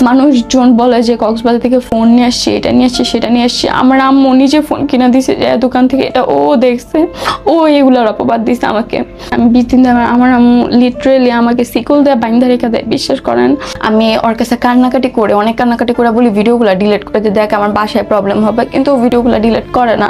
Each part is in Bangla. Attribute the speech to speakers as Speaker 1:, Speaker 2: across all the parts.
Speaker 1: মানুষজন বলে যে কক্সবাজার থেকে ফোন নিয়ে আসছি, এটা নিয়ে আসছি, সেটা নিয়ে আসছি। আমার আম্মু নিজে ফোন কিনা দিছে যে দোকান থেকে, এটা ও দেখছে, ও এগুলোর অপবাদ দিছে আমাকে। আমি 20 দিন ধরে আমার আম্মু লিটারেলি আমাকে শিকল দেয়া বাইন্ধা রেখে দেয়, বিশ্বাস করেন। আমি ওর কাছে কান্নাকাটি করে, অনেক কান্নাকাটি করে বলি ভিডিওগুলো ডিলিট করে দিয়ে, দেখ আমার বাসায় প্রবলেম হবে, কিন্তু ও ভিডিওগুলো ডিলিট করে না।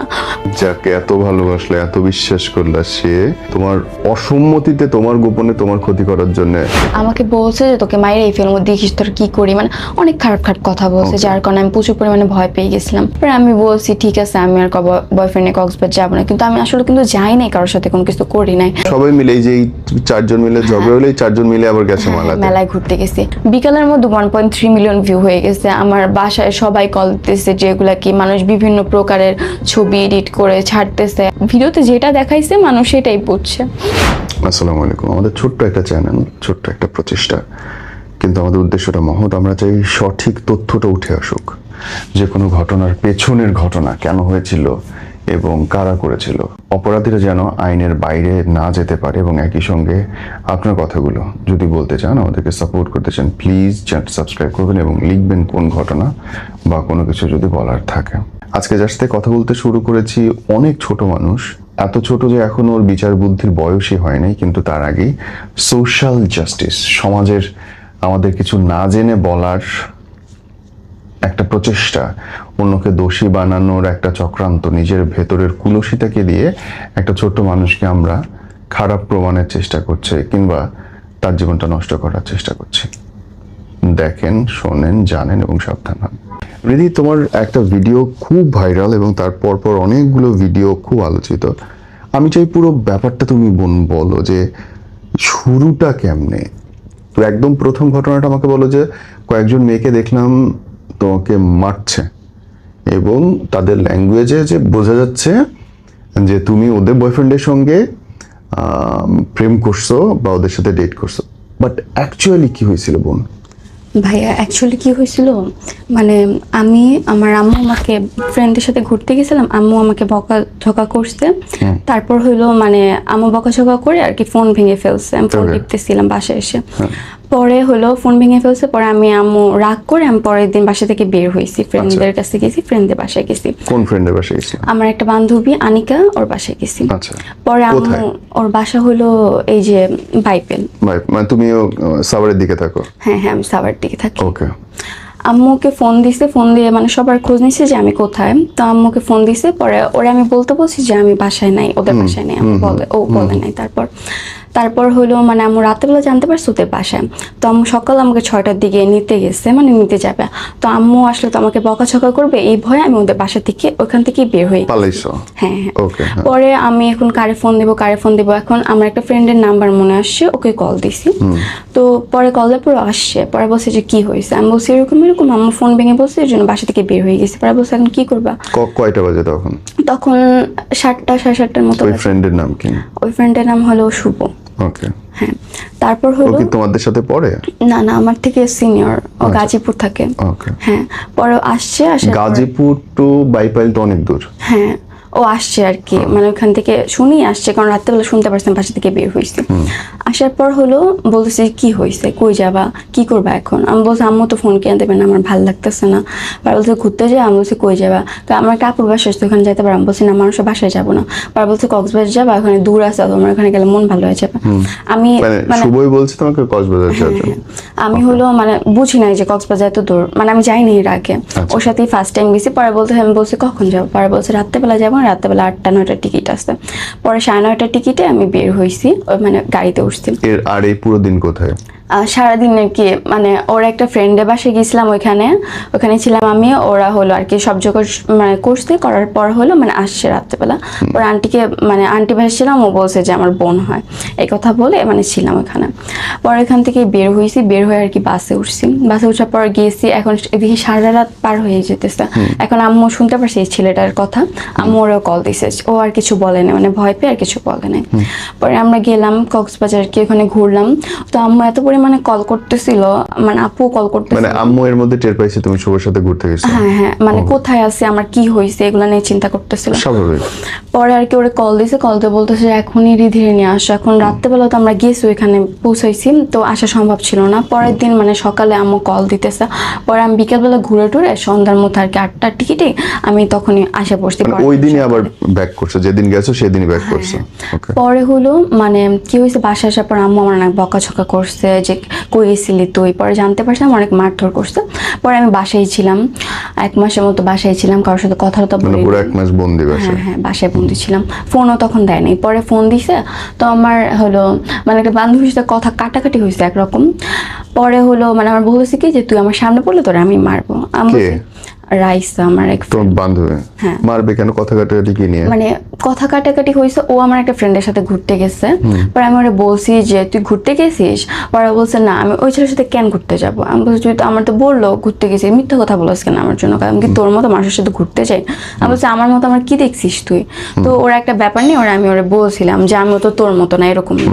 Speaker 2: যাকে এত ভালোবাসলে, এত বিশ্বাস করলে, সে তোমার অসম্মতিতে, তোমার গোপনে তোমার ক্ষতি করার জন্য
Speaker 1: আমাকে বলছে যে তোকে মায়ের এই ফিল্ম দেখিস তোর কি করি, মানে অনেক খারাপ খারাপ কথা বলছে, যার কারণে আমি প্রচুর পরিমাণে ভয় পেয়ে গেছিলাম। পরে আমি বলছি ঠিক আছে আমি আর বয়ফ্রেন্ডে কক্সবাজার যাবো না, কিন্তু আমি আসলে কিন্তু যাই নাই, কারোর সাথে কোনো কিছু করি নাই।
Speaker 2: সবাই মিলে এই যে এই 4 জন মিলে ঝগড়া হলে 4 জন মিলে আবার গেছে
Speaker 1: মেলায় ঘুরতে গেছি। বিকালের মধ্যে 1.3 মিলিয়ন ভিউ হয়ে গেছে। আমার বাসায় সবাই কল দিতেছে, যেগুলা কি মানুষ বিভিন্ন প্রকারের ছবি এডিট করে ছাড়তেছে, ভিডিওতে যেটা দেখাইছে মানুষ সেটাই বুঝছে।
Speaker 2: আসসালামু আলাইকুম। আমাদের ছোট্ট একটা চ্যানেল, ছোট্ট একটা প্রচেষ্টা, কিন্তু আমাদের উদ্দেশ্যটা মহৎ। আমরা চাই সঠিক তথ্যটা উঠে আসুক, যে কোনো ঘটনার পেছনের ঘটনা কেন হয়েছিল এবং কারা করেছিল, অপরাধীরা যেন আইনের বাইরে না যেতে পারে। এবং একই সঙ্গে আপনার কথাগুলো যদি বলতে চান, আমাদেরকে সাপোর্ট করতে চান, প্লিজ চ্যানেল সাবস্ক্রাইব করবেন এবং লিখবেন কোন ঘটনা বা কোনো কিছু যদি বলার থাকে। আজকে যার সাথে কথা বলতে শুরু করেছি অনেক ছোট মানুষ, এত ছোট যে এখন ওর বিচার বুদ্ধির বয়সই হয় নাই, কিন্তু তার আগেই সোশ্যাল জাস্টিস, সমাজের আমাদের কিছু না জেনে বলার একটা প্রচেষ্টা, অন্যকে দোষী বানানোর একটা চক্রান্ত, নিজের ভেতরের কুলসিতাকে দিয়ে একটা ছোট্ট মানুষকে আমরা খারাপ প্রমাণের চেষ্টা করছে কিংবা তার জীবনটা নষ্ট করার চেষ্টা করছে। দেখেন, শোনেন, জানেন এবং সাবধান হন। রিদি, তোমার একটা ভিডিও খুব ভাইরাল এবং তার পরপর অনেকগুলো ভিডিও খুব আলোচিত। আমি চাই পুরো ব্যাপারটা তুমি বলো যে শুরুটা কেমনে। তো একদম প্রথম ঘটনাটা আমাকে বলো যে কয়েকজন মেয়েকে দেখলাম তোমাকে মারছে এবং তাদের ল্যাঙ্গুয়েজে যে বোঝা যাচ্ছে যে তুমি ওদের বয়ফ্রেন্ডের সঙ্গে প্রেম করছো বা ওদের সাথে ডেট করছো, বাট অ্যাকচুয়ালি কি হয়েছিল বোন?
Speaker 1: ভাইয়া অ্যাকচুয়ালি কি হয়েছিল, মানে আমি আমার আম্মু আমাকে ফ্রেন্ডের সাথে ঘুরতে গেছিলাম, আম্মু আমাকে বকাঝকা করছে। তারপর হইলো মানে আম্মু বকাঝকা করে আর কি ফোন ভেঙে ফেলছে। আমি ফোন টিপতেছিলাম বাসায় এসে, পরে হলো ফোন ভেঙে ফেলছে। পরে আমি আম্মু রাগ করে আমি পরের দিন বাসা থেকে বের হয়েছি, ফ্রেন্ডদের কাছে গেছি, ফ্রেন্ডদের বাসায় গেছি।
Speaker 2: কোন ফ্রেন্ডের বাসায় গেছি?
Speaker 1: আমার একটা বান্ধবী আনিকা, ওর বাসায় গেছি।
Speaker 2: আচ্ছা,
Speaker 1: পরে আম্মু, ওর বাসা হলো এই যে বাইপেল।
Speaker 2: মানে তুমিও সাভারের দিকে থাকো?
Speaker 1: হ্যাঁ হ্যাঁ, আমি সাভার দিকে থাকি।
Speaker 2: ওকে।
Speaker 1: আম্মুকে ফোন দিছে, ফোন দিয়ে মানে সবার খোঁজ নিছে যে আমি কোথায়। তো আম্মুকে ফোন দিছে, পরে ওরে আমি বলছি যে আমি বাসায় নাই, ওদের বাসায় নাই। আমি বলে নাই। তারপর হলো মানে আম্মু রাতেবেলা জানতে পারছে ওদের বাসায়। তো আম্মু সকাল আমাকে 6টার দিকে নিতে গেছে, মানে নিতে যাবে। তো আম্মু আসলে তো আমাকে বকাঝকা করবে, এই ভয়ে আমি ওদের বাসা থেকে ওখান থেকে বের হয়ে
Speaker 2: পালাইছো?
Speaker 1: হ্যাঁ হ্যাঁ।
Speaker 2: ওকে।
Speaker 1: পরে আমি এখন কারে ফোন দিব, এখন আমার একটা ফ্রেন্ডের নাম্বার মনে আসছে, ওকে কল দিছি। তো পরে কল দেওয়ার পর আসছে, পরে বলছে যে কি হয়েছে। আমি বলছি এরকম আম্মু ফোন ভেঙে বলছে, এর জন্য বাসা থেকে বের হয়ে গেছি। পরে বলছে এখন কি করবা?
Speaker 2: কয়টা বাজে তখন?
Speaker 1: 7টা 7:30-র মতো।
Speaker 2: ওই ফ্রেন্ডের নাম কি?
Speaker 1: ওই ফ্রেন্ডের নাম হলো শুভ।
Speaker 2: ওকে।
Speaker 1: হ্যাঁ। তারপর হলো,
Speaker 2: ও কি তোমাদের সাথে পড়ে?
Speaker 1: না না, আমার থেকে সিনিয়র, ও গাজীপুর থাকে।
Speaker 2: ওকে।
Speaker 1: হ্যাঁ। পরে আসছে,
Speaker 2: গাজীপুর টু বাইপাইল তো অনেক দূর।
Speaker 1: হ্যাঁ, ও আসছে আর কি, মানে ওখান থেকে শুনেই আসছে, কারণ রাত্রেবেলা শুনতে পারছেন বাসা থেকে বের হয়েছে। আসার পর হলো বলতেছে কি হয়েছে, কই যাবা, কি করবা এখন? আমি বলছি আম্মু তো ফোন কিনে দেবে না, আমার ভালো লাগতেছে না। আর বলছে ঘুরতে যাই। আমি বলছি কই যাবা? আমার একটা আপুর বাসা আছে, ওখানে যাইতে পারো। আমি বলছি না, মানুষের বাসায় যাবো না। আর বলছে কক্সবাজার যাবা, ওখানে দূর আছে, তোমার ওখানে গেলে মন ভালো হয়ে যাবে। আমি
Speaker 2: মানে শুভই বলছে তোমাকে কক্সবাজার যাওয়ার জন্য?
Speaker 1: আমি হলো মানে বুঝি নাই যে কক্সবাজার এত দূর, মানে আমি যাইনি এর আগে, ওর সাথেই ফার্স্ট টাইম গেছি। পরে বলতে আমি বলছি কখন যাবো? পরে বলছে রাত্রেবেলা যাবো, রাত্রেবেলা 8টা-9টার টিকিট আছে। পরে 9:30টার টিকিটে আমি বের হয়েছি, মানে গাড়িতে উঠছি।
Speaker 2: আর এই পুরো দিন কোথায়?
Speaker 1: সারাদিন আর কি, মানে ওর একটা ফ্রেন্ডের বাসায় গেছিলাম, ওখানে ছিলাম আমি। ওরা হলো আর কি সব জোগাড় মানে করতে করার পর হলো মানে আসছে রাত্রেবেলা। ওর আন্টিকে মানে আন্টি ভাসছিলাম, ও বলছে যে আমার বোন হয়, এই কথা বলে মানে ছিলাম ওখানে। পরে এখান থেকে বের হয়ে আর কি বাসে উঠছি। বাসে ওঠার পর গিয়েছি, এখন এদিকে সারা রাত পার হয়ে যেতেছে। এখন আম্মু শুনতে পারছি এই ছেলেটার কথা, আম্মু ওরও কল দিছে, ও আর কিছু বলে না, মানে ভয় পেয়ে আর কিছু বলে নাই। পরে আমরা গেলাম কক্সবাজার, কি ওখানে ঘুরলাম। তো আম্মু এত পরিমাণে কল করতেছিল, মানে আপু কল করতেছিল।
Speaker 2: মানে আম্মু এর মধ্যে টের পাইছে তুমি শুভর সাথে ঘুরতে গেছো?
Speaker 1: হ্যাঁ হ্যাঁ, মানে কোথায় আছে, আমার কি হয়েছে, এগুলো নিয়ে চিন্তা করতেছিল।
Speaker 2: স্বাভাবিক।
Speaker 1: পরে আর কি ওরে কল দিছে, কল দিয়ে বলতেছে এখনই রিধিরে নিয়ে আসো। এখন রাত্রেবেলা তো আমরা গেছি ওইখানে পৌঁছাইছি, তো আসা সম্ভব ছিল না। পরের দিন মানে সকালে আম্মু কল দিতেছে, পরে আমি বিকেলবেলা ঘুরে টুরে সন্ধ্যার মধ্যে আর কি 8টার টিকিটে আমি তখনই আসা পড়ছি।
Speaker 2: মানে ওই দিনই আবার ব্যাক করছো, যেদিন গেছো সেদিনই ব্যাক করছো? ওকে।
Speaker 1: পরে হলো মানে কি হয়েছে, বাসায় আসার পর আম্মু আমার অনেক বকাঝকা করছে যে কই গেছিলি তুই। পরে জানতে পারছিলাম অনেক মারধর করছে। পরে আমি বাসায় ছিলাম, 1 মাসের মতো বাসায় ছিলাম, কারোর সাথে কথা
Speaker 2: মানে
Speaker 1: বলিনি।
Speaker 2: পুরো 1 মাস বন্দি বাসায়?
Speaker 1: হ্যাঁ হ্যাঁ, বাসায় বন্দি ছিলাম। ফোনও তখন দেয় নাই। পরে ফোন দিছে, তো আমার হলো মানে একটা বান্ধবীর সাথে কথা কাটাকাটি হয়েছে একরকম। পরে হলো মানে আমার বলেছে কি যে তুই আমার সামনে পড়লে তোরে আমি মারবো। আমি
Speaker 2: কে?
Speaker 1: রাইসা, আমার এক
Speaker 2: তোর বান্ধবী?
Speaker 1: হ্যাঁ।
Speaker 2: মারবে কেন? কথা কাটাকাটি কি নিয়ে?
Speaker 1: মানে কথা কাটাকাটি হয়েছে, ও আমার একটা ফ্রেন্ডের সাথে ঘুরতে গেছে। পরে আমি ওরে বলছি যে তুই ঘুরতে গেছিস? পরে ও বলছে না, আমি ওই ছেলের সাথে কেন ঘুরতে যাবো। আমি বলছি তুই তো, আমার তো বললো ঘুরতে গেছিস, মিথ্যা কথা বলছ কেন আমার জন্য? আমি কি তোর মতো মানুষের সাথে ঘুরতে যাই? আমি বলছি আমার মতো আমার কি দেখছিস তুই? তো ওরা একটা ব্যাপার নেই, ওরা আমি ওরে বলছিলাম যে আমিও তো তোর মতো না, এরকম না।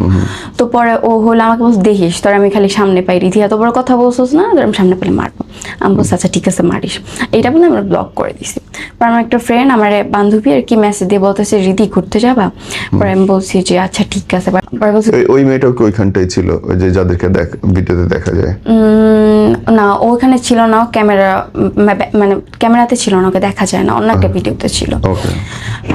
Speaker 1: তো পরে ও হলো আমাকে বলছে দেখিস তোর আমি খালি সামনে পাই, রিধি এত বড় কথা বলছিস না, তোর আমি সামনে পেলে মারবো। আমি বলছি আচ্ছা ঠিক আছে মারিস, এইটা বলে আমরা ব্লক করে দিছি। পর আমার একটা ফ্রেন্ড, আমার বান্ধবী আর কি মেসেজ দিয়ে বলতেছে রিধি ঘুরতে যাবা? পরে আমি বলছি যে আচ্ছা ঠিক আছে। পরে বলছি
Speaker 2: ওই মেয়েটা কি ওইখানটাই ছিল, ওই যে যাদেরকে ভিডিওতে দেখা যায়?
Speaker 1: না, ওখানে ছিল না, ক্যামেরা মানে ক্যামেরাতে ছিল না, ওকে দেখা যায় না, অন্য একটা ভিডিওতে ছিল।
Speaker 2: ওকে।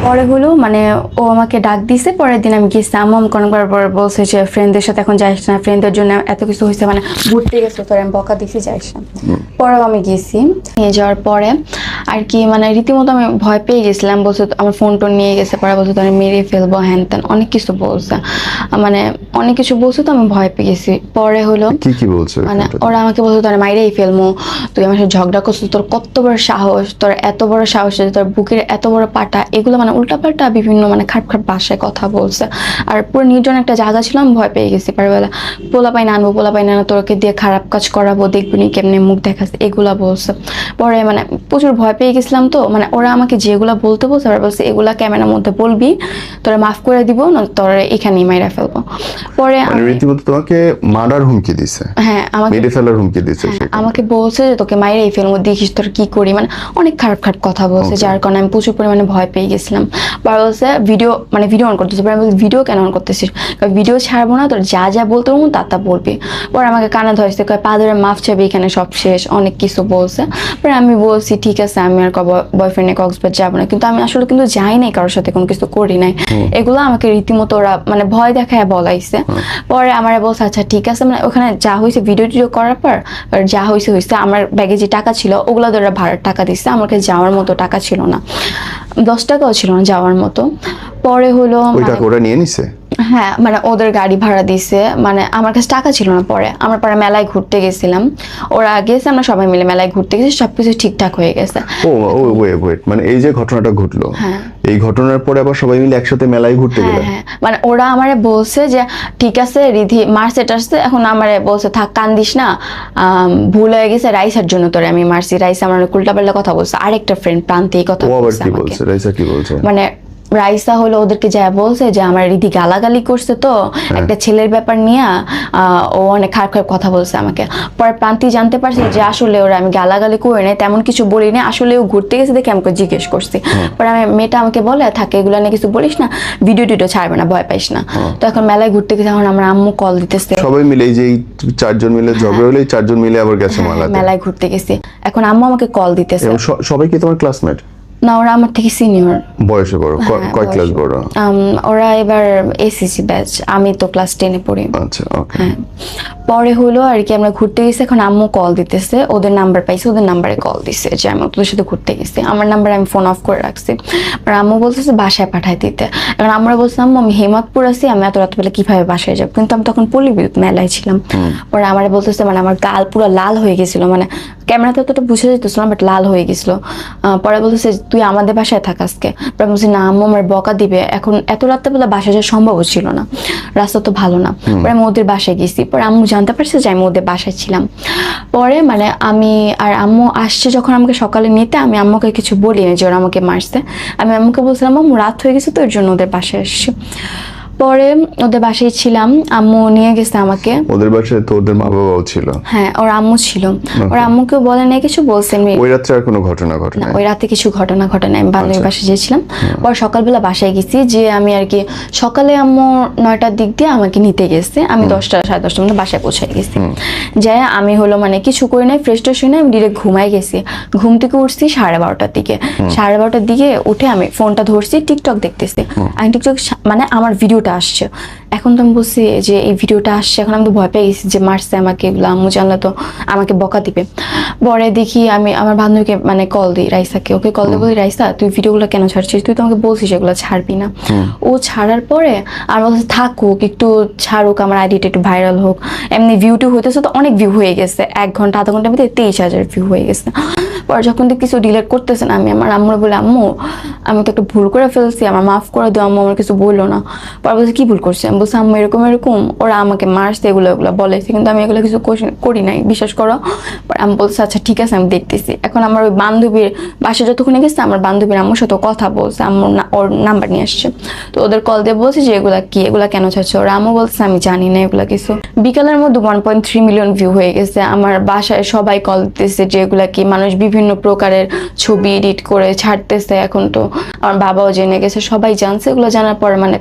Speaker 1: পরে হলো মানে ও আমাকে ডাক দিছে, পরের দিন আমি গেছি। আম্মু কোনবার পরে বলছে যে ফ্রেন্ডদের সাথে এখন যাইস না, ফ্রেন্ডদের জন্য এত কিছু হয়েছে, মানে ঘুরতে গেছে তোর আমি বকা দিছি যাইস না। পরেও আমি গেছি, নিয়ে যাওয়ার পরে আর কি মানে রীতিমতো আমি ভয় পেয়ে গেছিলাম। বলছে আমার ফোন টোন নিয়ে গেছে, পরে বলছে তোর মেরে ফেলবো, হ্যান ত্যান অনেক কিছু বলছে, মানে অনেক কিছু বলছে, তো আমি ভয় পেয়ে গেছি। পরে হলো
Speaker 2: কি কি বলছে?
Speaker 1: মানে ওরা আমাকে বলতো তোর মাইরেই ফেলমু, তুই আমার সাথে ঝগড়া করছিস, তোর কত বড় সাহস, তোর এত বড় সাহস, তোর বুকের এত বড় পাটা, এগুলো মানে উল্টাপাল্টা বিভিন্ন মানে খাট খাট ভাষায় কথা বলছে। আর পুরো নির্জন একটা জায়গা ছিল, আমি ভয় পেয়ে গেছি। পারবেলা পোলা পাই না আনবো, পোলা পাই না তোকে দিয়ে খারাপ কাজ করাবো, দেখবি নি কেমনে মুখ দেখাস, এগুলা বলছে। পরে মানে প্রচুর ভয় পেয়ে গেছিলাম। তো মানে ওরা আমাকে যেগুলা বলতে বলছে, ওরা বলছে এগুলা ক্যামেরার মধ্যে বলবি, তোরা মাফ করে দিব না, তোরা এখানেই মাইরা ফেলবো। পরে
Speaker 2: মানে রীতিমতো তোমাকে মারার হুমকি দিছে?
Speaker 1: হ্যাঁ, আমাকে
Speaker 2: মেরে ফেলার হুমকি দিছে?
Speaker 1: আমাকে বলছে যে তোকে মাইরে এই ফেলবো, দেখিস তোর কি করি, মানে অনেক খারাপ খারাপ কথা বলছে, যার কারণে আমি প্রচুর পরিমাণে ভয় পেয়ে গেছিলাম। পরে বলছে ভিডিও মানে ভিডিও অন করতেছি। পরে আমি বলছি ভিডিও কেন অন করতেছিস? ভিডিও ছাড়বো না, তোর যা যা বলতে পারবো তা তা বলবি। পরে আমাকে কানে ধরেছে, কয় পা ধরে মাফ চাবি, এখানে সব শেষ, অনেক কিছু বলছে। পরে আমি বলছি ঠিক আছে, আমি আর বয়ফ্রেন্ডে কক্সবাজার যাবো না, কিন্তু আমি আসলে কিন্তু যাই নাই, কারোর সাথে কোনো কিছু করি নাই। এগুলো আমাকে রীতিমতো ওরা মানে ভয় দেখায় বলাইছে। পরে আমার বলছে আচ্ছা ঠিক আছে, মানে ওখানে যা হয়েছে ভিডিও টিডিও করার পর যা হয়েছে হয়েছে। আমার ব্যাগে যে টাকা ছিল ওগুলো ধরে ভাড়ার টাকা দিচ্ছে, আমাকে যাওয়ার মতো টাকা ছিল না, 10 টাকাও ছিল না যাওয়ার মতো। পরে হলো
Speaker 2: ওই টাকা ওরা নিয়ে নিছে?
Speaker 1: হ্যাঁ, মানে ওদের গাড়ি ভাড়া দিছে, মানে আমার কাছে টাকা ছিল না। পরে আমরা পরে মেলায় ঘুরতে গেছিলাম, ওরা গেছে, আমরা সবাই মিলে মেলায় ঘুরতে গেছি, সবকিছু ঠিকঠাক হয়ে গেছে।
Speaker 2: ওয়েট, মানে এই যে ঘটনাটা ঘটলো, এই ঘটনার পরে আবার সবাই মিলে একসাথে মেলায় ঘুরতে গেলেন?
Speaker 1: হ্যাঁ, মানে ওরা আমারে বলছে যে ঠিক আছে রিধি মারছে টারছে, এখন আমারে বলছে থাক কান্দিস না, ভুল হয়ে গেছে, রাইসার জন্য তোরে আমি মারছি। রাইসা আমার উল্টাপাল্টা কথা বলছে, আরেকটা ফ্রেন্ড প্রান্তে এই কথা
Speaker 2: ও আবার
Speaker 1: বলছে
Speaker 2: কি
Speaker 1: আমাকে।
Speaker 2: বলছে? রাইসা কি বলছে?
Speaker 1: মানে রাইসা হলো ওদেরকে যা বলছে যে আমার রিধি গালাগালি করছে, তো একটা ছেলের ব্যাপার নিয়ে ও অনেক খারাপ খারাপ কথা বলছে আমাকে। পরে প্রান্তি জানতে পারছে যে আসলে ওরা আমি গালাগালি করে নাই, তেমন কিছু বলি না, আসলে ও ঘুরতে গেছে দেখে আমাকে জিজ্ঞেস করছি। পরে আমি মেয়েটা আমাকে বলে থাকে এগুলো নিয়ে কিছু বলিস না, ভিডিও টিডিও ছাড়বে না, ভয় পাইস না। তো এখন মেলায় ঘুরতে গেছে, এখন আমার আম্মু কল দিতেছে,
Speaker 2: সবাই মিলে এই যে এই 4 জন মিলে ঝগড়া হলে 4 জন মিলে আবার গেছে মেলাতে?
Speaker 1: মেলায় ঘুরতে গেছি, এখন আম্মু আমাকে কল দিতেছে।
Speaker 2: এবং সবাই কি তোমার ক্লাসমেট?
Speaker 1: না, ওরা আমার থেকে সিনিয়র,
Speaker 2: বয়সে বড়? কয় ক্লাস বড়?
Speaker 1: ওরা এবার এসএসসি ব্যাচ, আমি তো ক্লাস 10-এ পড়ি।
Speaker 2: আচ্ছা, ওকে।
Speaker 1: হ্যাঁ, পরে হলো আর কি আমরা ঘুরতে গেছি, এখন আম্মু কল দিতেছে, ওদের নাম্বার পাইছে, ওদের নাম্বারে কল দিছে যে আমি ওদের সাথে ঘুরতে গেছি। আমার নাম্বারে আমি ফোন অফ করে রাখছি। আর আম্মু বলতেছে বাসায় পাঠাই দিতে। এখন আমরা বলছিলাম আমি হেমাদপুর আছি, আমি এত রাতবেলা কিভাবে বাসায় যাবো, কিন্তু আমি তখন পল্লীবিদ্যুৎ মেলায় ছিলাম। পরে আমার বলতেছে মানে আমার গাল পুরো লাল হয়ে গেছিল, মানে ক্যামেরাতে অতটা বুঝে যেতেছিল না, বাট লাল হয়ে গেছিল। পরে বলতেছে তুই আমাদের বাসায় থাক আজকে। পরে বলছি না আম্মু আমার বকা দিবে, এখন এত রাত্রেবেলা বাসায় যাওয়া সম্ভব ছিল না, রাস্তা তো ভালো না। পরে আমি ওদের বাসায় গেছি, পরে আম্মু জানতে পারছে যে আমি ওদের বাসায় ছিলাম। পরে মানে আমি আর আম্মু আসছে যখন আমাকে সকালে নিতে, আমি আম্মুকে কিছু বলি না যে ওরা আমাকে মারছে। আমি আম্মুকে বলছিলাম আম্মু রাত হয়ে গেছে তো এর জন্য ওদের বাসায় আসছি। পরে ওদের বাসায় ছিলাম, আম্মু নিয়ে গেছে আমাকে।
Speaker 2: ওদের বাসায় তো ওদের মা বাবাও ছিল?
Speaker 1: হ্যাঁ, ওর আম্মু ছিল। ওর আম্মুকেও বলে নাই কিছু, বলছে এমনি।
Speaker 2: ওই রাত্রে আর কোনো ঘটনা ঘটে
Speaker 1: না,
Speaker 2: নাই?
Speaker 1: ওই রাতে কিছু ঘটনা ঘটে নাই। আমি বান্ধবীর বাসায় গিয়েছিলাম, পর সকালবেলা বাসায় গেছি, যে আমি আর কি সকালে আম্মু 9টার দিক দিয়ে আমাকে নিতে গেছে, আমি 10টা 10:30টার মধ্যে বাসায় পৌঁছে গেছি। যাই আমি হলো মানে কিছু করি নাই, ফ্রেশ ট্রেশ হই নাই, আমি ডিরেক্ট ঘুমাই গেছি। ঘুম থেকে উঠছি 12:30টার দিকে। 12:30টার দিকে উঠে আমি ফোনটা ধরছি, টিকটক দেখতেছি। আমি টিকটক মানে আমার ভিডিওটা আসছে। এখন তো আমি বলছি যে এই ভিডিওটা আসছে, এখন আমি তো ভয় পেয়ে গেছি যে মারছে আমাকে, এগুলো আম্মু জানলে তো আমাকে বকা দিবে। পরে দেখি আমি আমার বান্ধবীকে মানে কল দিই, রাইসাকে, ওকে কল দিয়ে বলি, রাইসা তুই ভিডিওগুলো কেন ছাড়ছিস, তুই তো আমাকে বলছিস এগুলো ছাড়বি না। ও ছাড়ার পরে আর বলছে থাকুক, একটু ছাড়ুক, আমার আইডিটা একটু ভাইরাল হোক। এমনি ভিউ টিউ হইতেছে, তো অনেক ভিউ হয়ে গেছে, 1 ঘন্টা আধা ঘন্টার মধ্যে 23,000 ভিউ হয়ে গেছে। পরে যখন কিছু ডিলিট করতেছে না, আমি আমার আম্মুর বলে, আম্মু আমি তো একটু ভুল করে ফেলছি, আমার মাফ করে দিও আম্মু, আমার কিছু বললো না। পরে বলছে কি ভুল করছি? আমি বলছি আম্মু এরকম এরকম ওরা আমাকে মারছে, এগুলো বলেছে, কিন্তু আমি এগুলো কিছু করি নাই, বিশ্বাস করো। পরে আমি বলছি আচ্ছা ঠিক আছে, আমি দেখতেছি। এখন আমার ওই বান্ধবীর বাসায় যতক্ষণে গেছে, আমার বান্ধবীর আম্মুর সাথে কথা বলছে, আম্মুর ওর নাম্বার নিয়ে আসছে। তো ওদের কল দিয়ে বলছে যে এগুলা কি, এগুলা কেন ছাড়ছে? ওরা আম্মু বলছে আমি জানি না এগুলা কিছু। বিকালের মধ্যে 1.3 মিলিয়ন ভিউ হয়ে গেছে। আমার বাসায় সবাই কল দিতেছে যে এগুলা কি, মানুষ বিভিন্ন প্রকারের ছবি এডিট করে ছাড়তেছে। এখন তো আমার বাবাও জেনে গেছে, সবাই জানছে। এগুলো জানার পর মানে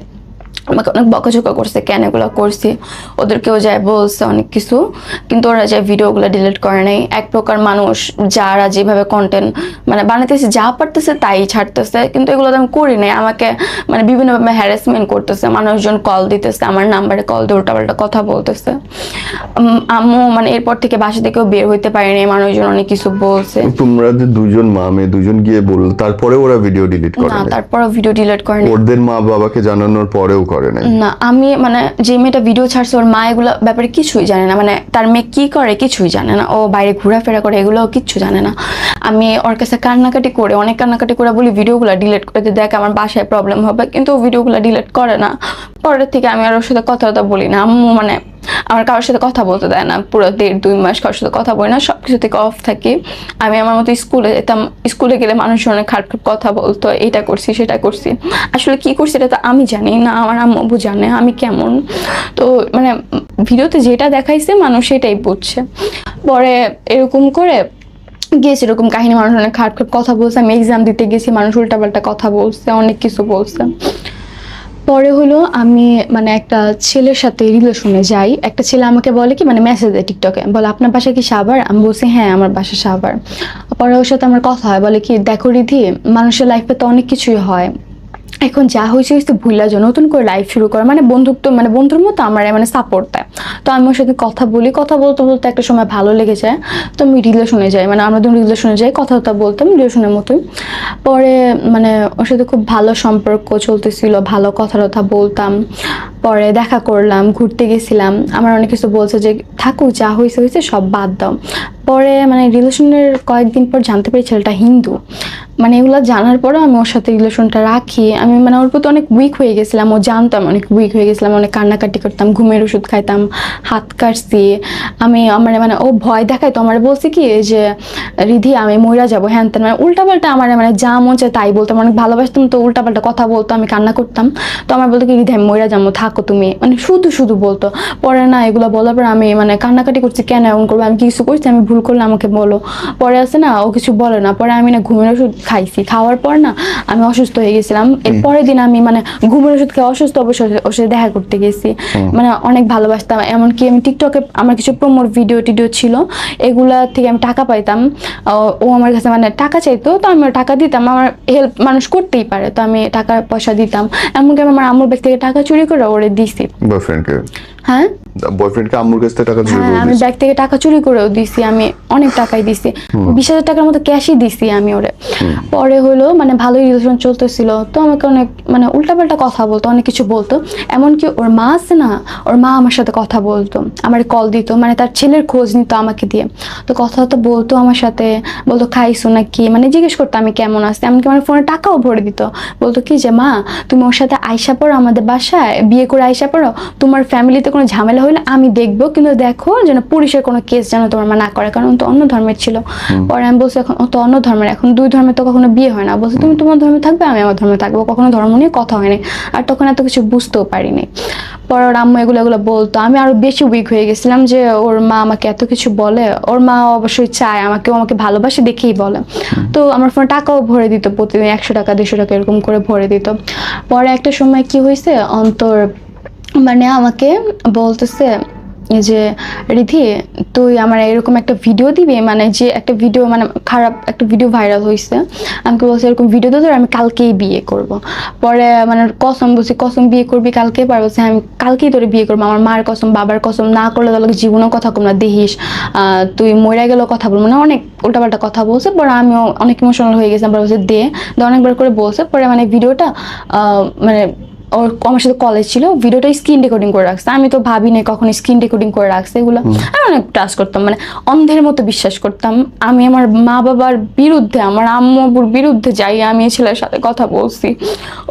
Speaker 1: আমাকে অনেক বকাঝকা করছে, কেন এগুলো করছি, ওদেরকেও যায় বলছে অনেক কিছু, কিন্তু ওরা যায় ভিডিওগুলো ডিলিট করে নাই। এক প্রকার মানুষ যারা যেভাবে কন্টেন্ট মানে বানাতেছে, যা পারতেছে তাই ছাড়তেছে, কিন্তু এগুলো তো আমি করি নাই। আমাকে মানে বিভিন্নভাবে হ্যারাসমেন্ট করতেছে, মানুষজন কল দিতেছে, আমার নাম্বারে কল দিয়ে উল্টাপাল্টা কথা বলতেছে। আম্মু মানে এরপর থেকে বাসা থেকেও বের হইতে পারিনি, মানুষজন অনেক কিছু বলছে।
Speaker 2: তোমরা যে দুজন মা মেয়ে দুজন গিয়ে বললো, তারপরে ওরা ভিডিও ডিলিট করে
Speaker 1: না,
Speaker 2: নাই?
Speaker 1: তারপরও ভিডিও ডিলিট করে নাই।
Speaker 2: ওদের মা বাবাকে জানানোর পরেও করে নাই?
Speaker 1: না, আমি মানে যে মেয়েটা ভিডিও ছাড়ছে ওর মা এগুলো ব্যাপারে কিছুই জানে না, মানে তার মেয়ে কি করে কিছুই জানে না, ও বাইরে ঘোরাফেরা করে এগুলো কিচ্ছু জানে না। আমি ওর কাছে কান্নাকাটি করে, অনেক কান্নাকাটি করে বলি ভিডিওগুলো ডিলিট করে দিয়ে, দেখ আমার বাসায় প্রবলেম হবে, কিন্তু ও ভিডিওগুলো ডিলিট করে না। পরের থেকে আমি আর ওর সাথে কথা বলি না। আম্মু মানে আমার কারোর সাথে কথা বলতে দেয় না, পুরো 1.5-2 মাস কারোর সাথে কথা বলি না, সবকিছু থেকে অফ থাকি। আমি আমার মতো স্কুলে যেতাম, স্কুলে গেলে মানুষ অনেক খারাপ কথা বলতো, এটা করছি সেটা করছি। আসলে কি করছি এটা তো আমি জানি না, আমার আম্মু জানে আমি কেমন। তো মানে ভিডিওতে যেটা দেখাইছে মানুষ সেটাই বুঝছে। পরে এরকম করে গিয়েছে, এরকম কাহিনী, মানুষ অনেক খারাপ কথা বলছে। আমি এক্সাম দিতে গেছি, মানুষ উল্টাপাল্টা কথা বলছে, অনেক কিছু বলছে। পরে হলো আমি মানে একটা ছেলের সাথে রিলেশনে যাই। একটা ছেলে আমাকে বলে কি, মানে মেসেজ দেয় টিকটকে, বলে আপনার বাসা কি সাভার? আমি বলছি হ্যাঁ আমার বাসা সাভার। পরে ওর সাথে আমার কথা হয়, বলে কি দেখো রিধি, মানুষের লাইফে তো অনেক কিছুই হয়, এখন যা হয়েছে ভুলা যায়, নতুন করে লাইফ শুরু করা, মানে বন্ধুত্ব, মানে বন্ধুর মতো আমার মানে সাপোর্ট দেয়। তো আমি ওর সাথে কথা বলি, কথা বলতে বলতে একটা সময় ভালো লেগে যায়, তো আমি রিলেশনে যাই, মানে আমরা দুজন রিলেশনে যাই, কথা বলতাম রিলেশনের মতোই। পরে মানে ওর সাথে খুব ভালো সম্পর্ক চলতেছিল, ভালো কথা বলতাম। পরে দেখা করলাম, ঘুরতে গেছিলাম, আমার অনেক কিছু বলছে যে থাকুক, যা হয়েছে সব বাদ দাও। পরে মানে রিলেশনের কয়েকদিন পর জানতে পারি ছেলেটা হিন্দু। মানে এগুলো জানার পরেও আমি ওর সাথে রিলেশনটা রাখি। আমি মানে ওর প্রতি অনেক উইক হয়ে গেছিলাম, ও জানতাম অনেক উইক হয়ে গেছিলাম, অনেক কান্নাকাটি করতাম, ঘুমের ওষুধ খাইতাম, হাত কাটছি আমি। আমার মানে ও ভয় দেখায়, তো আমার বলছে কি যে রিধি আমি মইরা যাবো, হ্যান তেন, মানে উল্টাপাল্টা আমার মানে যা মন চায় তাই বলতাম, অনেক ভালোবাসতাম, তো উল্টাপাল্টা কথা বলতো, আমি কান্না করতাম। তো আমার বলতো কি রিধি আমি মইরা যাবো, থাকো তুমি, মানে শুধু বলতো। পরে না এগুলো বলার পর আমি মানে কান্নাকাটি করছি, কেন এমন করবো, আমি কিছু করছি, আমি ভুল করলে আমাকে বলো। পরে আছে না ও কিছু বলে না, পরে আমি না ঘুমের ওষুধ খাইছি, খাওয়ার পর না আমি অসুস্থ হয়ে গেছিলাম। এর পরের দিন আমি মানে ঘুমের ওষুধ খেয়ে অসুস্থ অবশ্যই ওর সাথে দেখা করতে গেছি, মানে অনেক ভালোবাসতাম। এমনকি আমি টিকটকে আমার কিছু প্রমোট ভিডিও ছিল, এগুলা থেকে আমি টাকা পাইতাম। ও আমার কাছে মানে টাকা চাইতো, তো আমি টাকা দিতাম, আমার হেল্প মানুষ করতেই পারে, তো আমি টাকা পয়সা দিতাম। এমনকি আমি আমার আম্মুর ব্যাগ থেকে টাকা চুরি করে ওরে দিছি।
Speaker 2: বয়ফ্রেন্ডকে?
Speaker 1: হ্যাঁ,
Speaker 2: বয়ফ্রেন্ডকে আম্মুর কাছ থেকে টাকা চুরি করে?
Speaker 1: আমি ব্যাগ থেকে টাকা চুরি করেও দিছি, আমি অনেক টাকাই দিছি, 20,000 টাকার মতো ক্যাশই দিছি আমি ওরে। পরে হলো মানে ভালোই রিলেশন চলতেছিল, তো আমাকে অনেক মানে উল্টাপাল্টা কথা বলতো, অনেক কিছু বলতো। এমনকি ওর মা আছে না, ওর মা আমার সাথে কথা বলতো, আমার কল দিত, মানে তার ছেলের খোঁজ নিত আমাকে দিয়ে। তো কথা তো বলতো আমার সাথে, বলতো খাইছো নাকি, মানে জিজ্ঞেস করতো আমি কেমন আছি। এমনকি আমার ফোনে টাকাও ভরে দিত, বলতো কি যে মা তুমি ওর সাথে আইসা পড়ো আমাদের বাসায়, বিয়ে করে আইসা পড়ো, তোমার ফ্যামিলিতে কোনো কোনো ঝামেলা হলে আমি দেখবো, কিন্তু দেখো যেন পুলিশের কোনো কেস যেন তোমার মা না করে, কারণ ও তো অন্য ধর্মের ছিল। পরে আমি বলছি এখন ও তো অন্য ধর্মের, এখন দুই ধর্মে তো কখনো বিয়ে হয় না। বলছে তুমি তোমার ধর্মে থাকবে, আমি আমার ধর্মে থাকবো, কখনো ধর্ম নিয়ে কথা হয়নি। আর তখন এত কিছু বুঝতেও পারিনি। পরে ওর আম্মু এগুলো বলতো, আমি আরো বেশি উইক হয়ে গেছিলাম যে ওর মা আমাকে এত কিছু বলে। ওর মা অবশ্যই চায় আমাকে ভালোবাসে দেখেই বলে। তো আমার ফোনে টাকাও ভরে দিত, প্রতিদিন 100 টাকা 200 টাকা এরকম করে ভরে দিত। পরে একটা সময় কি হয়েছে, অন্তর মানে আমাকে বলতেছে যে রিধি তুই আমার এরকম একটা ভিডিও দিবি, মানে যে একটা ভিডিও মানে খারাপ একটা ভিডিও ভাইরাল হয়েছে, আমাকে বলছে এরকম ভিডিও দিতে আমি কালকেই বিয়ে করব। পরে মানে কসম বলছি, কসম বিয়ে করবি কালকে? পরে বলছে আমি কালকেই তোরে বিয়ে করবো, আমার মার কসম বাবার কসম, না করলে তোর জীবনেও কথা কম না দেখিস, তুই মরে গেলেও কথা বলবো না, অনেক উল্টাপাল্টা কথা বলছে। পরে আমিও অনেক ইমোশনাল হয়ে গেছিলাম। পরে বলছে দে অনেকবার করে বলছে। পরে মানে ভিডিওটা মানে ওর আমার সাথে কলেজ ছিল, ভিডিওটা স্ক্রিন রেকর্ডিং করে রাখছে। আমি তো ভাবি নাই কখনো স্ক্রিন রেকর্ডিং করে রাখছে এগুলো। আমি অনেক ট্রাস্ট করতাম, মানে অন্ধের মতো বিশ্বাস করতাম। আমি আমার মা বাবার বিরুদ্ধে, আমার আম্মু আব্বুর বিরুদ্ধে যাই আমি এই ছেলের সাথে কথা বলছি।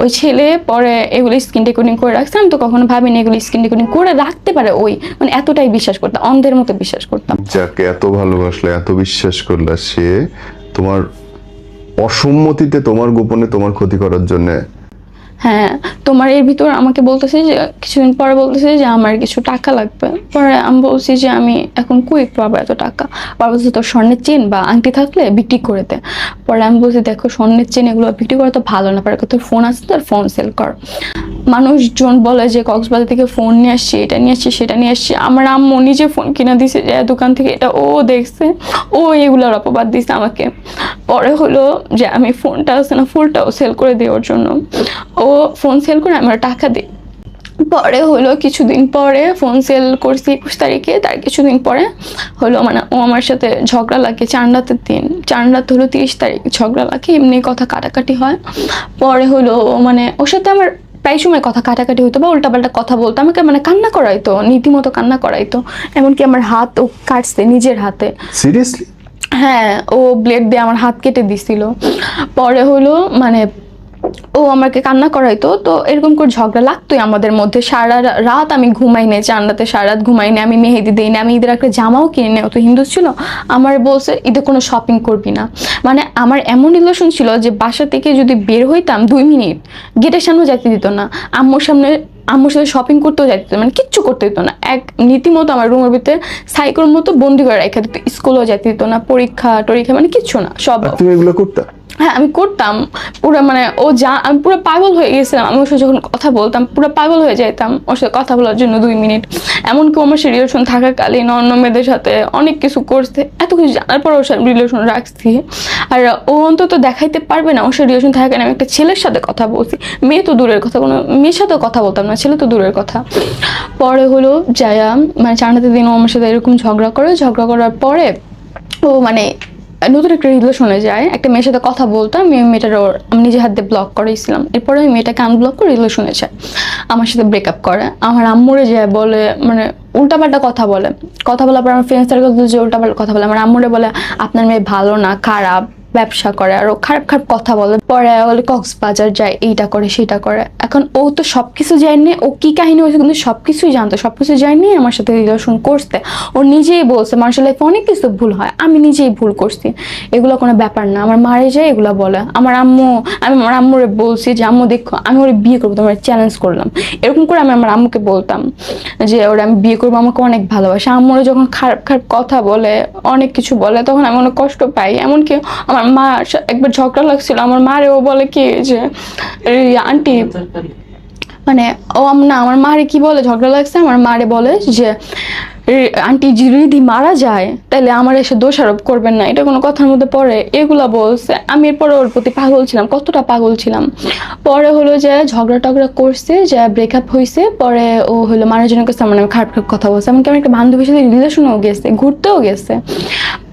Speaker 1: ওই ছেলে পরে এগুলো স্ক্রিন রেকর্ডিং করে রাখছে। আমি তো কখনো ভাবিনি এগুলো স্ক্রিন রেকর্ডিং করে রাখতে পারে ওই, মানে এতটাই বিশ্বাস করতাম, অন্ধের মতো বিশ্বাস করতাম।
Speaker 2: যাকে এত ভালোবাসলে, এত বিশ্বাস করলে, সে তোমার অসম্মতিতে তোমার গোপনে তোমার ক্ষতি করার জন্য।
Speaker 1: হ্যাঁ, তোমার এর ভিতর আমাকে বলতেছে যে কিছুদিন পরে বলতেছে যে আমার কিছু টাকা লাগবে। পরে আমি বলছি যে আমি এখন কই পাবো এত টাকা? পরে বলছে তোর স্বর্ণের চেন বা আংটি থাকলে বিক্রি করে দে। পরে আমি বলছি দেখো স্বর্ণের চেন এগুলো বিক্রি করা তো ভালো না, পরে তোর ফোন আছে, তোর ফোন সেল কর। মানুষজন বলে যে কক্সবাজার থেকে ফোন নিয়ে আসছি, এটা নিয়ে আসছি, সেটা নিয়ে আসছি। আমার আম্মু নিজে ফোন কিনে দিছে যে দোকান থেকে, এটা ও দেখছে, ও এগুলোর অপবাদ দিছে আমাকে। পরে হলো যে আমি ফোনটা আছে না ফুলটাও সেল করে দিই ওর জন্য। ও ফোন সেল করে আমার টাকা দিই। পরে হলো কিছুদিন পরে ফোন সেল করছি 21 তারিখে, তার কিছুদিন পরে হলো মানে ও আমার সাথে ঝগড়া লাগে 4 রাতের দিন। 4 রাত হলো 30 তারিখ ঝগড়া লাগে, এমনি কথা কাটাকাটি হয়। পরে হলো মানে ওর সাথে আমার প্রায় সময় কথা কাটাকাটি হতো বা উল্টাপাল্টা কথা বলতো, আমাকে মানে কান্না করাইতো, নীতিমতো কান্না করাইতো। এমনকি আমার হাত ও কাটছে নিজের হাতে।
Speaker 2: সিরিয়াসলি?
Speaker 1: হ্যাঁ, ও ব্লেড দিয়ে আমার হাত কেটে দিছিল। পরে হলো মানে ও আমাকে কান্না করাইতো। তো এরকম করে ঝগড়া লাগতোই আমাদের মধ্যে। সারা রাত আমি ঘুমাই নাই, 4 রাতে সারা রাত ঘুমাই নাই। আমি মেহেদি দিই না, আমি ঈদের একটা জামাও কিনে নেই, ও তো হিন্দু ছিল। আমার বলছে ঈদে কোনো শপিং করবি না। মানে আমার এমন রিলেশন ছিল যে বাসা থেকে যদি বের হইতাম 2 মিনিট গেটের সামনে যাইতে দিত না। আম্মুর সাথে শপিং করতেও যাইতে দিত না, মানে কিচ্ছু করতে দিত না। এক নীতিমতো আমার রুমের ভিতরে সাইকেল মতো বন্দি করে রেখে দিত, স্কুলেও যেতে দিত না, পরীক্ষা টরীক্ষা মানে কিচ্ছু না, সব।
Speaker 2: তুমি এগুলো করতে?
Speaker 1: হ্যাঁ আমি করতাম পুরো, মানে আমি পুরো পাগল হয়ে গেছিলাম। আমি ওর সাথে যখন কথা বলতাম পুরো পাগল হয়ে যাইতাম ওর সাথে কথা বলার জন্য 2 মিনিট। এমনকি আমার সাথে রিলেশন থাকাকালীন অন্য মেয়েদের সাথে অনেক কিছু করছে। এত কিছু জানার পর ওর সাথে রিলেশন রাখছি। আর ও অন্তত দেখাইতে পারবে না ওর সাথে রিলেশন থাকাকালীন আমি একটা ছেলের সাথে কথা বলছি। মেয়ে তো দূরের কথা, কোনো মেয়ের সাথেও কথা বলতাম না, ছেলে তো দূরের কথা। পরে হলো যায়া মানে 4 রাতের দিন ও আমার সাথে এরকম ঝগড়া করার পরে ও মানে নতুন একটা রিলেশনে যায়। একটা মেয়ের সাথে কথা বলতাম, মেয়েটার আমি নিজের হাতে ব্লক করেছিলাম। এরপরে ওই মেয়েটাকে আনব্লক করে রিলেশনে যায়, আমার সাথে ব্রেকআপ করে। আমার আম্মুরে যায় বলে, মানে উল্টাপাল্টা কথা বলার পর আমার ফ্রেন্ড সার্কেল যে উল্টাপাল্টা কথা বলে। আমার আম্মুরে বলে আপনার মেয়ে ভালো না, খারাপ, ব্যবসা করে, আরো খারাপ খারাপ কথা বলে। পরে বলে কক্সবাজার যায়, এইটা করে সেটা করে। এখন ও তো সবকিছু জানে, ও কি কাহিনী হয়েছে কিন্তু সবকিছুই জানতো, সবকিছু জানি আমার সাথে রিলেশন করতে। ও নিজেই বলছে মানুষের লাইফে অনেক কিছু ভুল হয়, আমি নিজেই ভুল করছি, এগুলো কোনো ব্যাপার না। আমার মারে যায় এগুলো বলে। আমি আমার আম্মুরে বলছি যে আম্মু দেখো আমি ওরে বিয়ে করবো, তোমার চ্যালেঞ্জ করলাম। এরকম করে আমি আমার আম্মুকে বলতাম যে ওরা আমি বিয়ে করবো, আমাকে অনেক ভালোবাসে। আম্মুরে যখন খারাপ খারাপ কথা বলে, অনেক কিছু বলে, তখন আমি অনেক কষ্ট পাই। এমনকি আমার মা একবার ঝগড়া লাগছিল, আমার মারে ও বলে কি যে আন্টি মানে আমার মারে কি বলে, ঝগড়া লাগছে, আমার মারে বলে যে আন্টি যদি মারা যায় তাহলে আমার এসে দোষারোপ করবেন না, এটা কোনো কথার মধ্যে পড়ে? এগুলা বলছে। আমি এরপরে ওর প্রতি পাগল ছিলাম, কতটা পাগল ছিলাম। পরে হলো যে ঝগড়া টগড়া করছে, যে ব্রেকআপ হয়েছে। পরে ও হলো মানুষজনের কাছে মানে খারাপ কথা বলছে। এমনকি আমার একটা বান্ধবীর সাথে রিলেশনও গেছে, ঘুরতেও গেছে।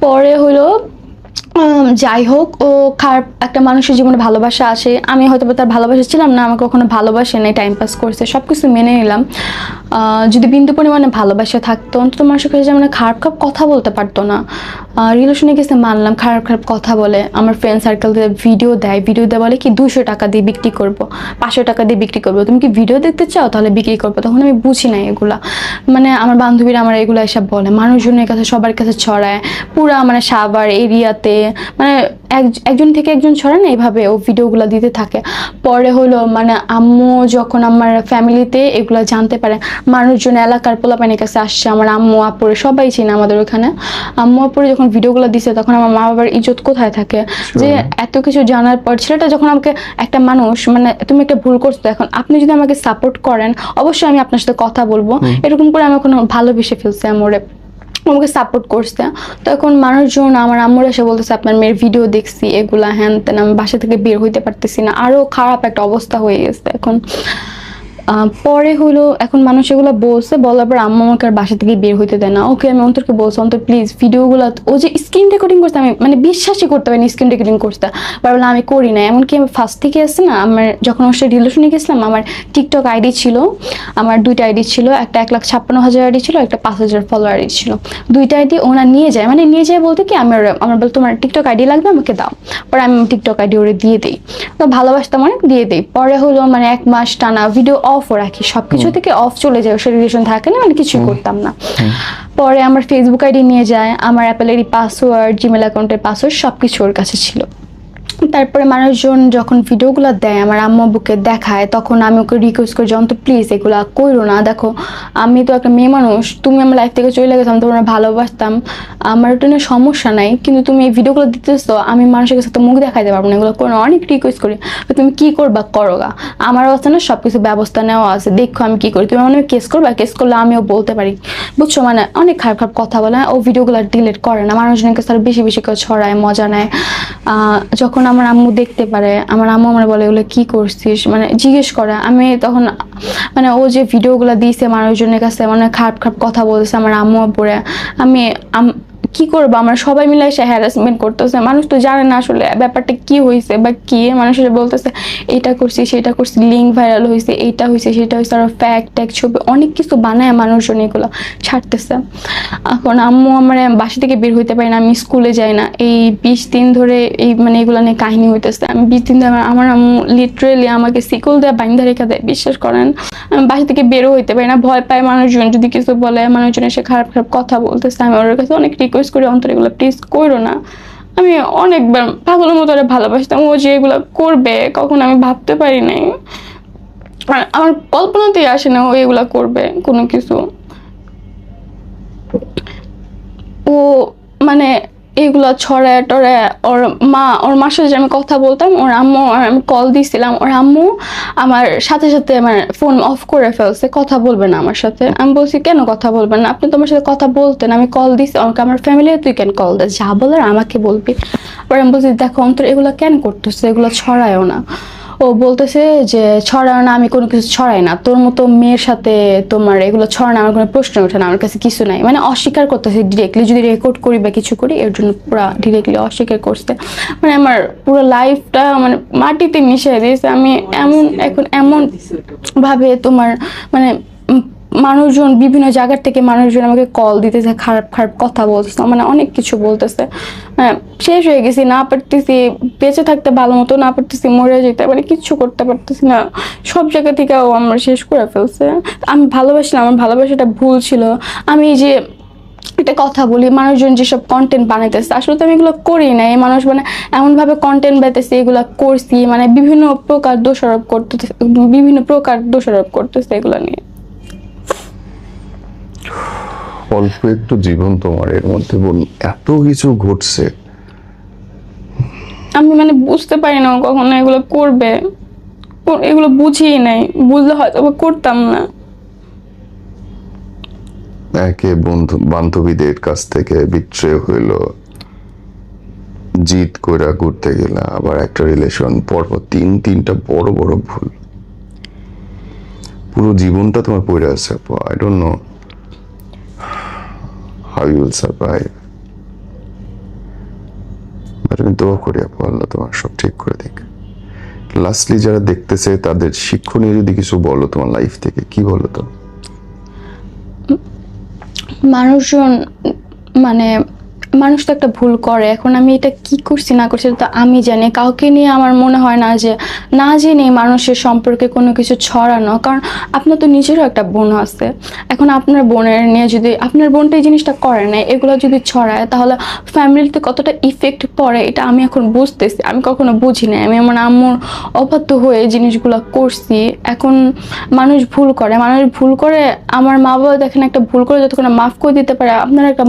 Speaker 1: পরে হলো যাই হোক, ও খারাপ একটা মানুষের জীবনে ভালোবাসা আসে, আমি হয়তো বা তার ভালোবাসা ছিলাম না, আমাকে কখনো ভালোবাসে নাই, টাইম পাস করছে, সব কিছু মেনে নিলাম। যদি বিন্দু পরিমাণে ভালোবাসা থাকতো অন্তত মানুষের কাছে যেমন খারাপ খারাপ কথা বলতে পারতো না। রিলেশনে গেছে মানলাম খারাপ খারাপ কথা বলে, আমার ফ্রেন্ড সার্কেল দিয়ে ভিডিও দেয় বলে কি 200 টাকা দিয়ে বিক্রি করবো, 500 টাকা দিয়ে বিক্রি করবো, তুমি কি ভিডিও দেখতে চাও তাহলে বিক্রি করবো। তখন আমি বুঝি না এগুলা, মানে আমার বান্ধবীরা আমার এগুলো এসব বলে, মানুষজনের কাছে সবার কাছে ছড়ায়, পুরা মানে সাভার এরিয়াতে, মানে একজন থেকে একজন ছড়ায় না, এইভাবে ও ভিডিওগুলো দিতে থাকে। পরে হলো মানে আম্মু যখন আমার ফ্যামিলিতে এগুলো জানতে পারে, মানুষজন এলাকার পোলাপানির কাছে আসছে, আমার আম্মু আপুরে সবাই চিনে আমাদের ওখানে, আম্মু আপুরে যখন ভিডিওগুলো দিছে তখন আমার মা বাবার ইজ্জত কোথায় থাকে, যে এত কিছু জানার পর ছেলেটা যখন আমাকে, একটা মানুষ মানে তুমি একটা ভুল করছো, এখন আপনি যদি আমাকে সাপোর্ট করেন অবশ্যই আমি আপনার সাথে কথা বলবো, এরকম করে আমি কোনো ভালোবেসে ফেলছি আমরে, আমাকে সাপোর্ট করছে। তখন মানুষজন আমার আম্মুর এসে বলতেছে আপনার মেয়ের ভিডিও দেখছি এগুলা হ্যান তেন, আমি বাসা থেকে বের হইতে পারতেছি না, আরো খারাপ একটা অবস্থা হয়ে গেছে এখন। পরে হলো এখন মানুষ এগুলো বলছে, বলার পর আম্মু আমাকে আর বাসা থেকে বের হইতে দেয় না। ওকে আমি অন্তরকে বলছি অন্তর প্লিজ ভিডিওগুলো, ও যে স্ক্রিন রেকর্ডিং করতে আমি মানে বিশ্বাসই করতে পারিনি স্ক্রিন রেকর্ডিং করতে, বললাম আমি করি না। এমনকি আমি ফার্স্ট থেকে আসছে না, আমার যখন ওর সাথে রিলেশনে গেছিলাম আমার টিকটক আইডি ছিল, আমার দুইটা আইডি ছিল, একটা 1,56,000 আইডি ছিল, একটা 5,000 ফলোয়ার আইডি ছিল, দুইটা আইডি ওনা নিয়ে যায়, মানে নিয়ে যায় বলতে কি আমার বল তোমার টিকটক আইডি লাগবে আমাকে দাও, পরে আমি টিকটক আইডি ওরে দিয়ে দিই, তো ভালোবাসতাম অনেক দিয়ে দিই। পরে হলো মানে 1 মাস টানা ভিডিও অফ রাখি, সবকিছু থেকে অফ চলে যায়, ওর রিলেশন থাকে না, মানে কিছুই করতাম না। পরে আমার ফেসবুক আইডি নিয়ে যায়, আমার অ্যাপেলের পাসওয়ার্ড, জিমেল অ্যাকাউন্টের পাসওয়ার্ড সবকিছু ওর কাছে ছিল। তারপরে মানুষজন যখন ভিডিওগুলো দেয় আমার আম্মু আব্বুকে দেখায়, তখন আমি ওকে রিকোয়েস্ট করি যন্ত প্লিজ এগুলা কইরো না, দেখো আমি তো একটা মেয়ে মানুষ, তুমি আমার লাইফ থেকে চলে গেছো, আমি তোমার ভালোবাসতাম, আমার ওটা নিয়ে সমস্যা নাই, কিন্তু তুমি এই ভিডিওগুলো দিতেছো আমি মানুষের কাছে তো মুখ দেখাইতে পারবো না, এগুলো কোনো অনেক রিকোয়েস্ট করি, তো তুমি কি করবা করোগা, আমার আছে না সবকিছু ব্যবস্থা নেওয়া আছে, দেখো আমি কি করি, তুমি আমার কেস করবা, কেস করলে আমিও বলতে পারি, বুঝছো, মানে অনেক খারাপ খারাপ কথা বলে, ও ভিডিওগুলো ডিলিট করে না, মানুষজনের কাছে আরো বেশি বেশি করে ছড়ায়, মজা নেয়। যখন আমার আম্মু দেখতে পারে, আমার আম্মু আমার বলে এগুলো কি করছিস, মানে জিজ্ঞেস করে, আমি তখন মানে ও যে ভিডিওগুলো দিয়েছে মানুষজনের কাছে মানে খারাপ খারাপ কথা বলছে আমার আম্মু পরে, আমি কি করবো, আমরা সবাই মিলে এসে হ্যারাসমেন্ট করতেছে, মানুষ তো জানে না আসলে ব্যাপারটা কি হয়েছে বা কি, মানুষের বলতেছে এটা করছি সেটা করছি, লিঙ্ক ভাইরাল হয়েছে, এইটা হয়েছে সেটা হয়েছে, আর ফ্যাক্ট ট্যাক ছবি অনেক কিছু বানায় মানুষজন এগুলো ছাড়তেছে। এখন আম্মু আমার বাসা থেকে বের হইতে পারি না, আমি স্কুলে যাই না, এই 20 দিন ধরে এই মানে এগুলো নিয়ে কাহিনী হইতেছে, আমি 20 দিন ধরে আমার আম্মু লিটারেলি আমাকে শিকল দেয়া বাইন্ধা রেখা দেয়, বিশ্বাস করেন আমি বাসা থেকে বেরো হইতে পারি না, ভয় পায় মানুষজন যদি কিছু বলে, মানুষজন এসে খারাপ খারাপ কথা বলতেছে, আমি ওর কাছে অনেক রিকোয়েস্ট করি অন্তর এগুলো প্লিজ করো না, আমি অনেকবার পাগলের মতো ভালোবাসতাম, ও যে এগুলো করবে কখন আমি ভাবতে পারি নাই, আর আমার কল্পনাতেই আসে না ও এগুলা করবে কোনো কিছু। ও মানে এগুলা ছড়ায় টড়ায়, ওর মার সাথে যে আমি কথা বলতাম, ওর আম্মু আর আমি কল দিছিলাম, ওর আম্মু আমার সাথে সাথে আমার ফোন অফ করে ফেলছে, কথা বলবে না আমার সাথে। আমি বলছি কেন কথা বলবেন না, আপনি তোমার সাথে কথা বলতেন, আমি কল দিছি আমাকে, আমার ফ্যামিলি তুই কেন কল দে, যা বলার আমাকে বলবি। পরে আমি বলছি দেখো অন্তর এগুলো কেন করতেছে, এগুলো ছড়ায়ও না। ও বলতেছে যে ছড়ায় না, আমি কোনো কিছু ছড়াই না, তোর মতো মেয়ের সাথে তোমার এগুলো ছড়ানো আমার কোনো প্রশ্ন ওঠে না, আমার কাছে কিছু নাই, মানে অস্বীকার করতেছে ডিরেক্টলি, যদি রেকর্ড করি বা কিছু করি এর জন্য পুরো ডিরেক্টলি অস্বীকার করছে, মানে আমার পুরো লাইফটা মানে মাটিতে মিশিয়ে দিয়েছে। আমি এখন এমন ভাবে তোমার মানে মানুষজন বিভিন্ন জায়গার থেকে মানুষজন আমাকে কল দিতেছে, খারাপ খারাপ কথা বলতেছে, মানে অনেক কিছু বলতেছে, শেষ হয়ে গেছি, না পারতেছি বেঁচে থাকতে ভালো মতো, না পারতেছি মরে যেতে, মানে কিচ্ছু করতে পারতেছি না, সব জায়গা থেকে ও আমার শেষ করে ফেলছে। আমি ভালোবাসলাম, আমার ভালোবাসাটা ভুল ছিল। আমি যে একটা কথা বলি, মানুষজন যেসব কন্টেন্ট বানাইতেছে আসলে তো আমি এগুলো করি না, এই মানুষ মানে এমন ভাবে কন্টেন্ট বানাইতেছে এগুলা করছি, মানে বিভিন্ন প্রকার দোষারোপ করতেছে এগুলো নিয়ে।
Speaker 2: অল্প একটু জীবন তোমার, এর মধ্যে বল এত কিছু ঘটছে,
Speaker 1: আমি মানে বুঝতে পারি না ও কখনো এগুলো করবে, এগুলো বুঝিই নাই, বুঝলে হয়তো করতাম না।
Speaker 2: একে বান্ধবীদের কাছ থেকে বিট্রে হইলো, জিত কইরা ঘুরতে গেলা, আবার একটা রিলেশন, পরপর তিনটা বড় বড় ভুল, পুরো জীবনটা তোমার পড়ে আছে। I don't know how you will survive. কিন্তু করি আপু, আল্লাহ তোমার সব ঠিক করে দিক। লাস্টলি যারা দেখতেছে তাদের শিক্ষণীয় যদি কিছু বলো তোমার লাইফ থেকে, কি বলো তো?
Speaker 1: মানুষজন মানে মানুষ তো একটা ভুল করে। এখন আমি এটা কি করছি না করছি এটা তো আমি জানি। কাউকে নিয়ে আমার মনে হয় না যে না জেনে মানুষের সম্পর্কে কোনো কিছু ছড়ানো, কারণ আপনার তো নিজেরও একটা বোন আছে। এখন আপনার বোনের নিয়ে যদি আপনার বোনটা এই জিনিসটা করে না, এগুলো যদি ছড়ায় তাহলে ফ্যামিলিতে কতটা ইফেক্ট পড়ে এটা আমি এখন বুঝতেছি। আমি কখনো বুঝি না, আমি আমার আম্মুর অবাধ্য হয়ে এই জিনিসগুলো করছি। এখন মানুষ ভুল করে আমার মা বাবা দেখেন একটা ভুল করে যতক্ষণ না মাফ করে দিতে পারে, আপনার একটা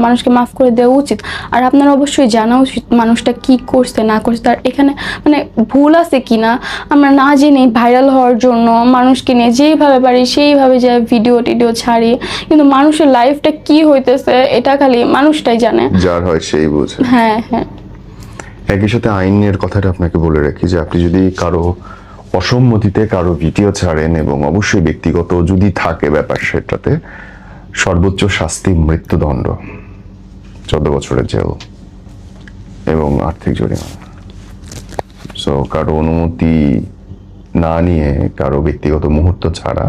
Speaker 1: মানুষকে মাফ করে দেওয়া উচিত। আর আপনার অবশ্যই জানা উচিত মানুষটা কি করছে না করছে, তার এখানে মানে ভুল আছে কিনা। আমরা না জেনে ভাইরাল হওয়ার জন্য মানুষকে নিয়ে যেইভাবে পারি সেইভাবে যায় ভিডিও ছাড়ি, কিন্তু মানুষের লাইফটা কি হইতেছে এটা খালি মানুষটাই জানে।
Speaker 2: যার হয় সেই বোঝে।
Speaker 1: হ্যাঁ হ্যাঁ।
Speaker 2: একই সাথে আইনের কথাটা আপনাকে বলে রাখি যে আপনি যদি কারো অসম্মতিতে কারো ভিডিও ছাড়েন, এবং অবশ্যই ব্যক্তিগত যদি থাকে ব্যাপার, সেটাতে সর্বোচ্চ শাস্তি মৃত্যুদণ্ড, 14 বছরের জেল এবং আর্থিক জরিমানা। সো কারো অনুমতি না নিয়ে কারো ব্যক্তিগত মুহূর্ত ছাড়া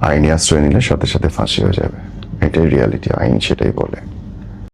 Speaker 2: আইনি আশ্রয় নিলে সাথে সাথে ফাঁসি হয়ে যাবে। এটাই রিয়ালিটি, আইন সেটাই বলে।